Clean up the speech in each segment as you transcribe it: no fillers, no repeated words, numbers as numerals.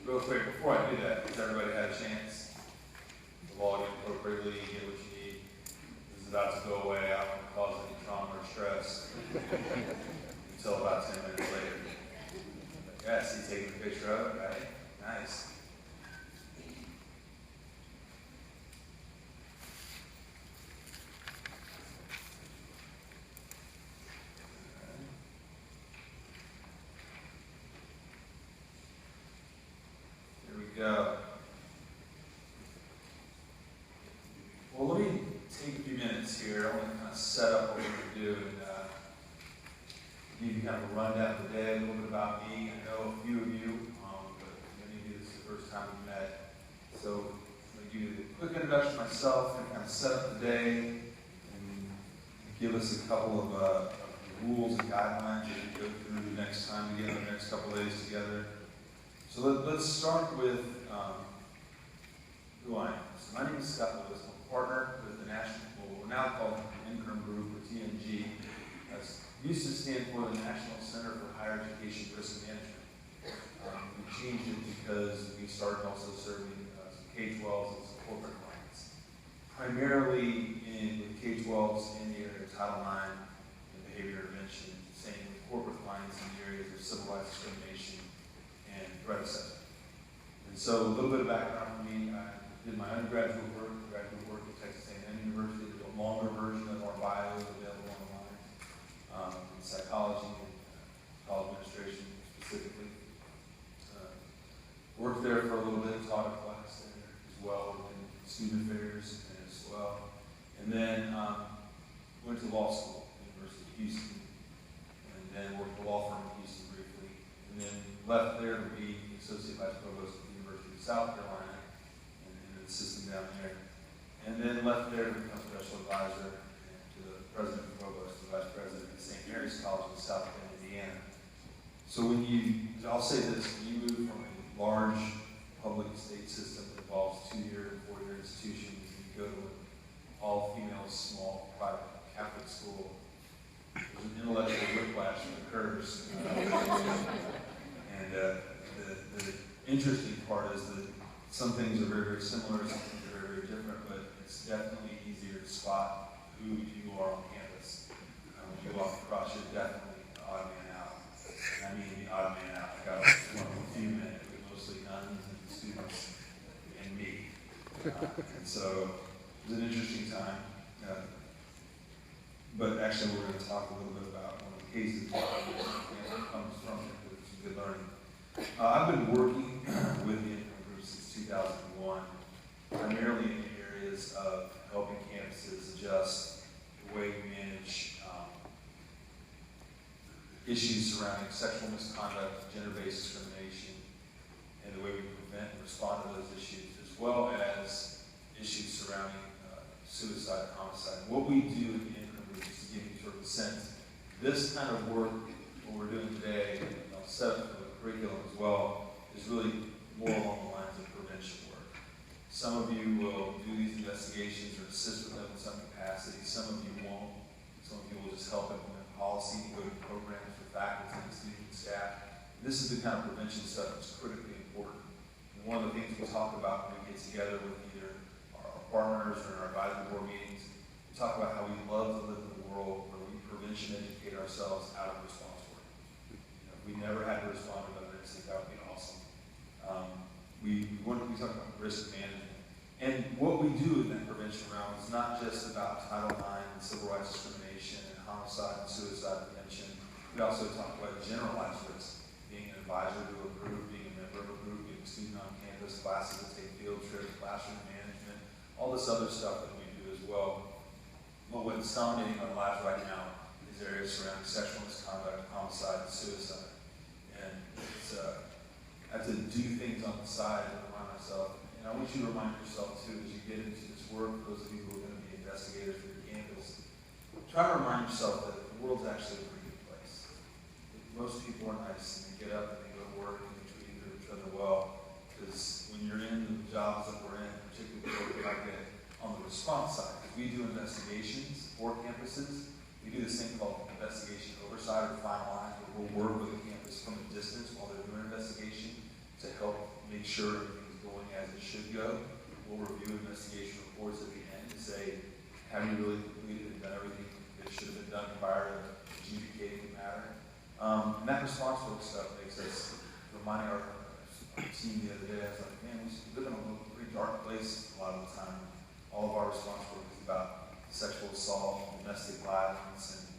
Real quick, before I do that, has everybody had a chance to log in appropriately, get what you need? This is about to go away. I don't want to cause any trauma or stress until about 10 minutes later. Yeah, see, taking a picture of it, right? Nice. Here we go. Well, let me take a few minutes here. I want to kind of set up what we're going to do and give you kind of a rundown of the day, a little bit about me. I know a few of you, but many of you, this is the first time we met. So I'm going to give you a quick introduction of myself and kind of set up the day and give us a couple of rules and guidelines as we go through the next time together, the next couple of days together. So let's start with who I am. So my name is Scott Lewis. I'm a partner with the National, well, we're now called the Income Group, or TNG. That's used to stand for the National Center for Higher Education Risk Management. We changed it because we started also serving some K-12s and some corporate clients. Primarily with K-12s in the area of Title IX and behavior intervention, same with corporate clients in the areas of civil rights discrimination and threat assessment. And so a little bit of background for me. I did my undergraduate work, graduate work at Texas A&M University. There's a longer version of our bio available online in psychology and college administration specifically. Worked there for a little bit, taught a class there as well, worked in student affairs as well. And then went to law school at the University of Houston, and then worked at a law firm in Houston briefly, and then left there to be associate vice provost at the University of South Carolina, and the system down there. And then left there to become special advisor to the president and provost, the vice president at St. Mary's College in South Bend, Indiana. So I'll say this, when you move from a large public state system that involves 2-year and 4-year institutions, and you go to an all-female, small, private Catholic school, there's an intellectual whiplash that occurs. And the interesting part is that some things are very, very similar, some things are very, very different, but it's definitely easier to spot who you are on campus. When you walk across, you're definitely the odd man out. And I mean the odd man out. I got one of a few men, but mostly nuns and students and me. And so it was an interesting time. But actually, we're going to talk a little bit about one of the cases that comes from it, with some good learning. I've been working with the Income Group since 2001, primarily in the areas of helping campuses adjust the way we manage issues surrounding sexual misconduct, gender-based discrimination, and the way we prevent and respond to those issues, as well as issues surrounding suicide and homicide. And what we do in the Income Group, just to give you sort of a sense, this kind of work, what we're doing today, and I'll set up for the curriculum as well, is really more along the lines of prevention work. Some of you will do these investigations or assist with them in some capacity. Some of you won't. Some of you will just help implement policy, go to programs for faculty and student staff. This is the kind of prevention stuff that's critically important. And one of the things we talk about when we get together with either our partners or in our advisory board meetings, we talk about how we love to live in a world where we prevention educate ourselves out of response work. If we never had to respond to another incident, that would be awesome. We talk about risk management. And what we do in that prevention realm is not just about Title IX and civil rights discrimination and homicide and suicide prevention. We also talk about generalized risk, being an advisor to a group, being a member of a group, being a student on campus, classes that take field trips, classroom management, all this other stuff that we do as well. But what's dominating our lives right now is areas surrounding sexual misconduct, homicide, and suicide. And it's, I have to do things on the side to remind myself. And I want you to remind yourself, too, as you get into this work, those of you who are going to be investigators for your campus, try to remind yourself that the world's actually a pretty good place. Most people are nice, and they get up and they go to work and they treat each other well. Because when you're in the jobs that we're in, particularly the work that I get on the response side, because we do investigations for campuses, we do this thing called investigation oversight or finalize, where we'll work with the campus from a distance while they're doing an investigation to help make sure everything's going as it should go. We'll review investigation reports at the end to say, have you really completed and done everything that should have been done prior to adjudicating the matter? And that response work stuff makes us, reminding our team the other day, I was like, man, we live in a pretty dark place a lot of the time. All of our response work is about sexual assault, domestic violence, and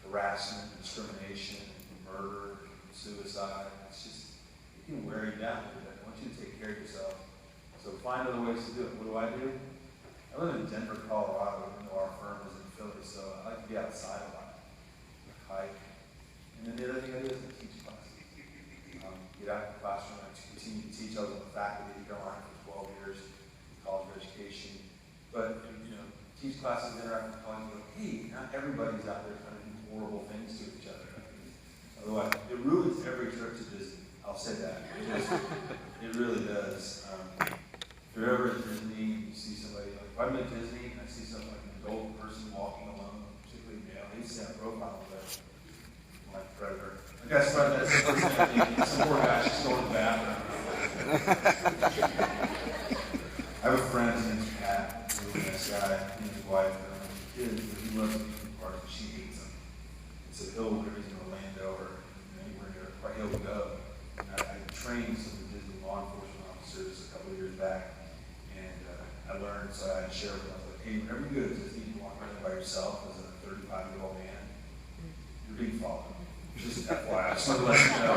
harassment, discrimination, murder, suicide. It's just, it can wear you down a bit. I want you to take care of yourself. So find other ways to do it. What do? I live in Denver, Colorado, even though our firm is in Philly, so I like to be outside a lot. Hike. And then the other thing I do is I teach classes. Get out of the classroom, I continue to teach. I was on the faculty at Carolina for 12 years, college of education. But, teach classes, interact with colleagues, go, hey, not everybody's out there trying to do horrible things to each other. Otherwise, it ruins every trip to Disney. I'll say that. It really does. If you're ever at Disney and you see somebody, like if I'm at Disney and I see something like an adult person walking alone, particularly male, I used to have a profile there, like predator. I guess that's the first thing I think. Some poor guy just going to the bathroom. I have a friend, his name's Pat, a really nice guy, he and his wife, kids, but he loves amusement parks and she hates them. So he'll, if he's in Orlando or anywhere near, he'll go. And I trained some of the Disney law enforcement officers a couple of years back, and I learned, so I had to share with them. I was like, hey, whenever you go to Disney, you walk around by yourself as a 35-year-old man, you're being followed. Just FYI, I just want to let you know,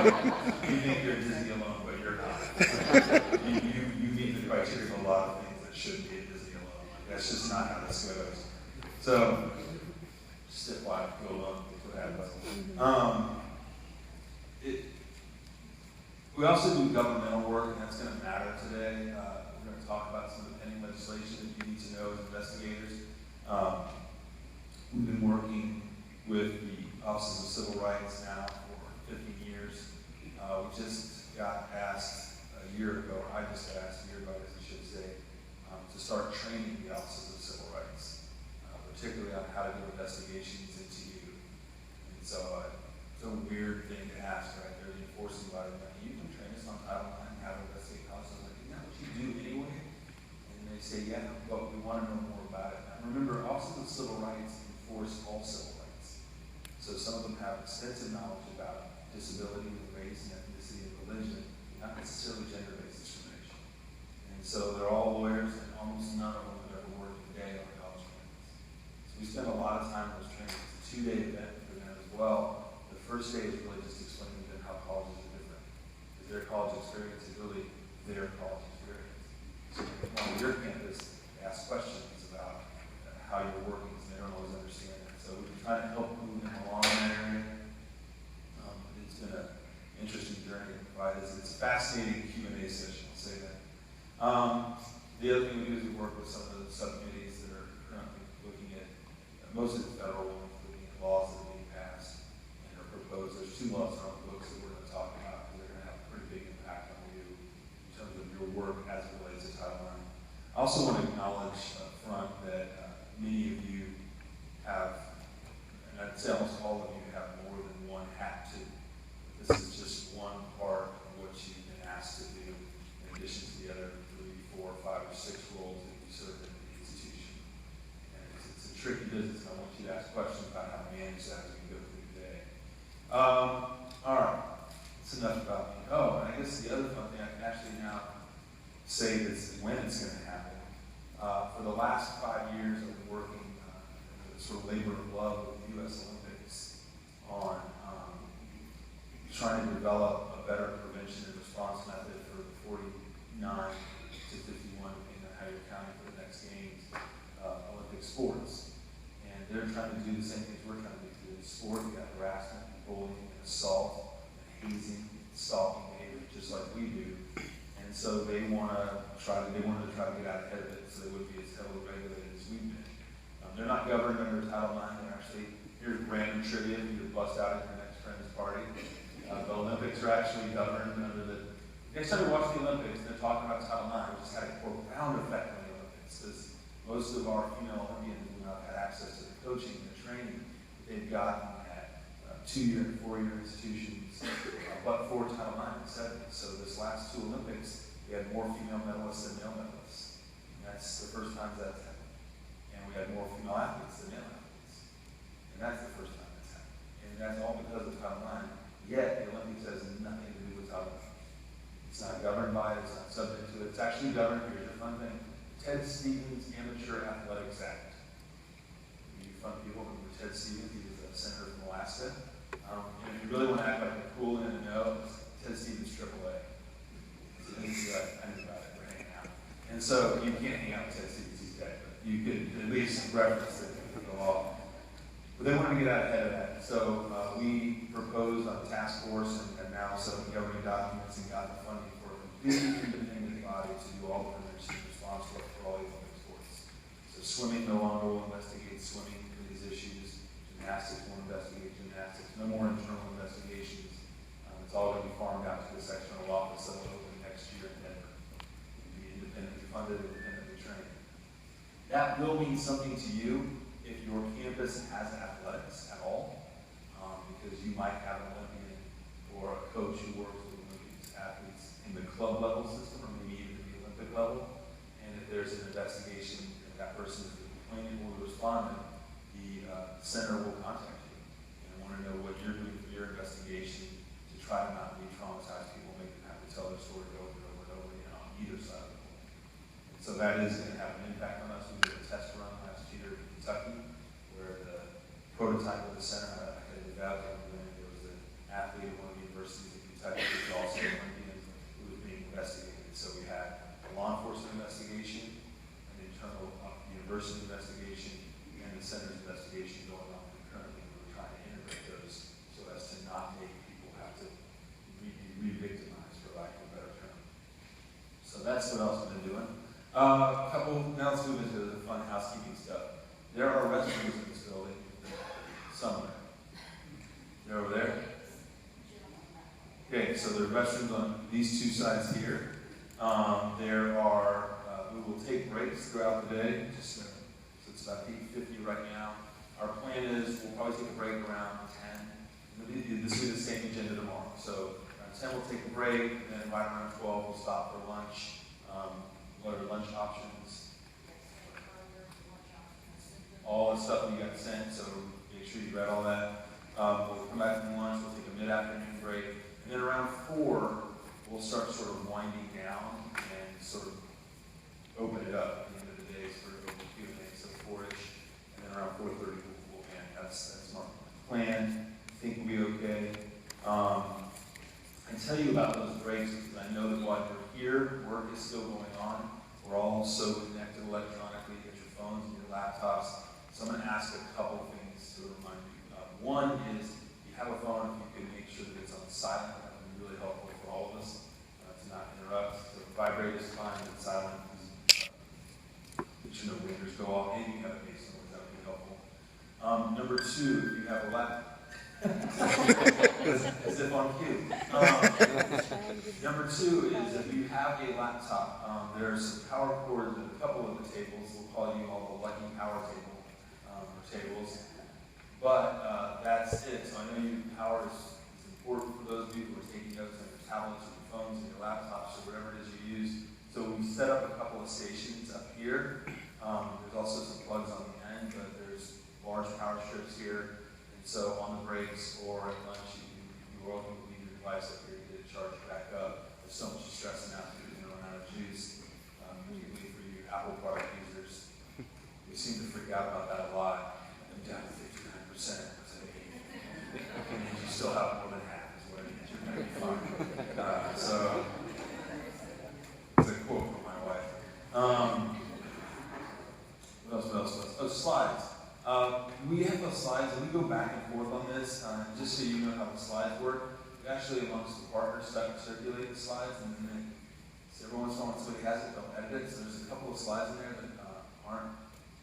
you think you're at Disney alone, but you're not. You meet the criteria of a lot of things that shouldn't be at Disney alone. Like, that's just not how this goes. So, just FYI, go alone. That's what happens. We also do governmental work, and that's going to matter today. We're going to talk about some of the pending legislation that you need to know as investigators. We've been working with the Offices of Civil Rights now for 15 years. We just got asked a year ago, or I just got asked a year ago, I should say, to start training the Offices of Civil Rights, particularly on how to do investigations into you. And so it's a weird thing to ask, right? They're the enforcing body. Like, you can train us on Title IX and how to investigate causes. I'm like, isn't that what you do anyway? And they say, yeah, but we want to know more about it. And remember, Offices of Civil Rights enforce all civil rights. So some of them have extensive knowledge about disability, race, and ethnicity, and religion, not necessarily gender-based discrimination. And so they're all lawyers, and almost none of them have ever worked a day on college campus. So we spend a lot of time on those trainings. It's a 2-day event for them as well. The first day is really just explaining to them how colleges are different. Because their college experience is really their college experience. So when they come on your campus, they ask questions about how you're working, so they don't always understand that. So we've been trying to help move them along in that area. It's been an interesting journey to provide this. It's a fascinating Q&A session, I'll say that. The other thing we do is we work with some of the subcommittees that are currently looking at, most of the federal ones, looking at laws that are being passed and are proposed. There's 2 laws on the books that we're going to talk about because they're going to have a pretty big impact on you in terms of your work as it relates to Title IX. I also want to acknowledge up front that many of you have, and I'd say almost all of you have more than one hat to. This is just one part of what you've been asked to do in addition to the other 3, 4, 5, or 6 roles that you serve in the institution. And it's a tricky business, and I want you to ask questions about how to manage that as we go through the day. All right, that's enough about me. Oh, and I guess the other fun thing, I can actually now say this when it's going to happen. For the last 5 years, I've been working sort of labor of love with the U.S. Olympics on trying to develop a better prevention and response method for the 49 to 51, depending on how you're counting for the next games, Olympic sports. And they're trying to do the same things we're trying to do. In sport, you got harassment, bullying, and assault, and hazing, stalking behavior, just like we do. And so they wanted to try to get out ahead of it so they wouldn't be as heavily regulated as we've been. They're not governed under Title IX. They're actually, here's random trivia for you to bust out at your next friend's party. The Olympics are actually governed under the, next time you watch the Olympics, they're talking about Title IX, which has had a profound effect on the Olympics, because most of our female Olympians do not have access to the coaching and the training that they've gotten at 2-year and 4-year institutions, but for Title IX and 70. So this last 2 Olympics, the We had more female medalists than male medalists. And that's the first time that's happened. And we had more female athletes than male athletes. And that's the first time that's happened. And that's all because of Title IX. Yet, the Olympics has nothing to do with Title IX. It's not governed by it, it's not subject to it. It's actually governed, here's a fun thing, Ted Stevens Amateur Athletics Act. You fun people remember Ted Stevens, he was a senator from Alaska. And if you really want to act like a cool in the know, Ted Stevens AAA. So I knew about it, we're hanging out. And so you can't hang out with Ted Stevens, he's dead, but you could at least reference it in the law. But they wanted to get out ahead of that. So we proposed on the task force and now some governing documents and got the funding for a completely independent body to do all the permission responsible for all the Olympic sports. So swimming no longer will investigate swimming for these issues. Gymnastics will investigate gymnastics. No more internal investigations. It's all going to be farmed out to the sectional office that will open next year in Denver. It'll be independently funded, independently trained. That will mean something to you if your campus has athletics at all, because you might have an Olympian or a coach who works with Olympic athletes in the club level system or maybe even at the Olympic level. And if there's an investigation and that person is complaining or responding, the center will contact you and want to know what you're doing for your investigation to try to not re-traumatize people, make them have to tell their story over and over and over again on either side of the coin. So that is going to have an impact on us. We did a test run last year in Kentucky where the prototype of the center I had evaluated. There was an athlete at one of the universities in Kentucky who was also an Olympian who was being investigated. So we had a law enforcement investigation, an internal university investigation, and the center's investigation going on concurrently. We were trying to integrate those so as to not make people have to be re-victimized, for lack of a better term. So that's what else I've been doing. Now let's move into the fun housekeeping stuff. There are restrooms in this building, somewhere. They're over there? Okay, so there are restrooms on these two sides here. We will take breaks throughout the day, so it's about 8:50 right now. Our plan is we'll probably take a break around 10. This will be the same agenda tomorrow. So around 10 we'll take a break, and then right around 12 we'll stop for lunch. What are lunch options? All the stuff you got sent, so make sure you read all that. We'll come back from lunch, we'll take a mid-afternoon break, and then around 4, we'll start sort of winding down and sort of open it up at the end of the day for Q&A, so 4-ish, and then around 4:30 we'll end. That's my plan. I think we'll be okay. I tell you about those breaks because I know that while you're here, work is still going on. We're all so connected electronically, you get your phones and your laptops. So I'm going to ask a couple things to remind you. One is, if you have a phone, if you can make sure that it's on silent, that would be really helpful for all of us to not interrupt. So vibrate is fine, but silent is, no ringers go off. Maybe you have a bass noise, that would be helpful. Number 2, if you have a laptop, as if on cue. Number 2 is if you have a laptop, there's some power cords at a couple of the tables. We'll call you all the lucky power table or tables. But that's it. So I know power is important for those of you who are taking notes on your tablets or your phones and your laptops or whatever it is you use. So we set up a couple of stations up here. There's also some plugs on the end, but there's large power strips here. And so on the breaks or at lunch, you will leave your device up here to get it charged back up. There's so much stressing out because you're going to run out of juice. Particularly for you Apple product users, we seem to freak out about that a lot. I'm down to 59%. And you still have more than half is what it is. You're going to be fine. So it's a quote from my wife. What else? Oh, slides. We have those slides, and we go back and forth on this, just so you know how the slides work. We actually, amongst the partners, circulate the slides, and then so every once in a while, when somebody has it, they'll edit it. So there's a couple of slides in there that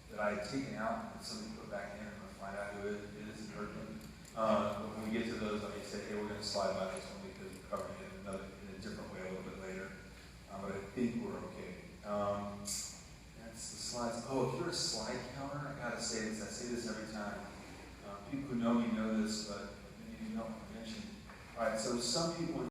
that I had taken out, and somebody put back in, and I'm going to find out who it is and heard them. But when we get to those, I may say, hey, we're going to slide by this one because we're covering it in a different way a little bit later. But I think we're okay. That's the slides. Oh, if you're a slide counter, I gotta say this. I say this every time. People who know me know this, but many of you don't mention. All right, so some people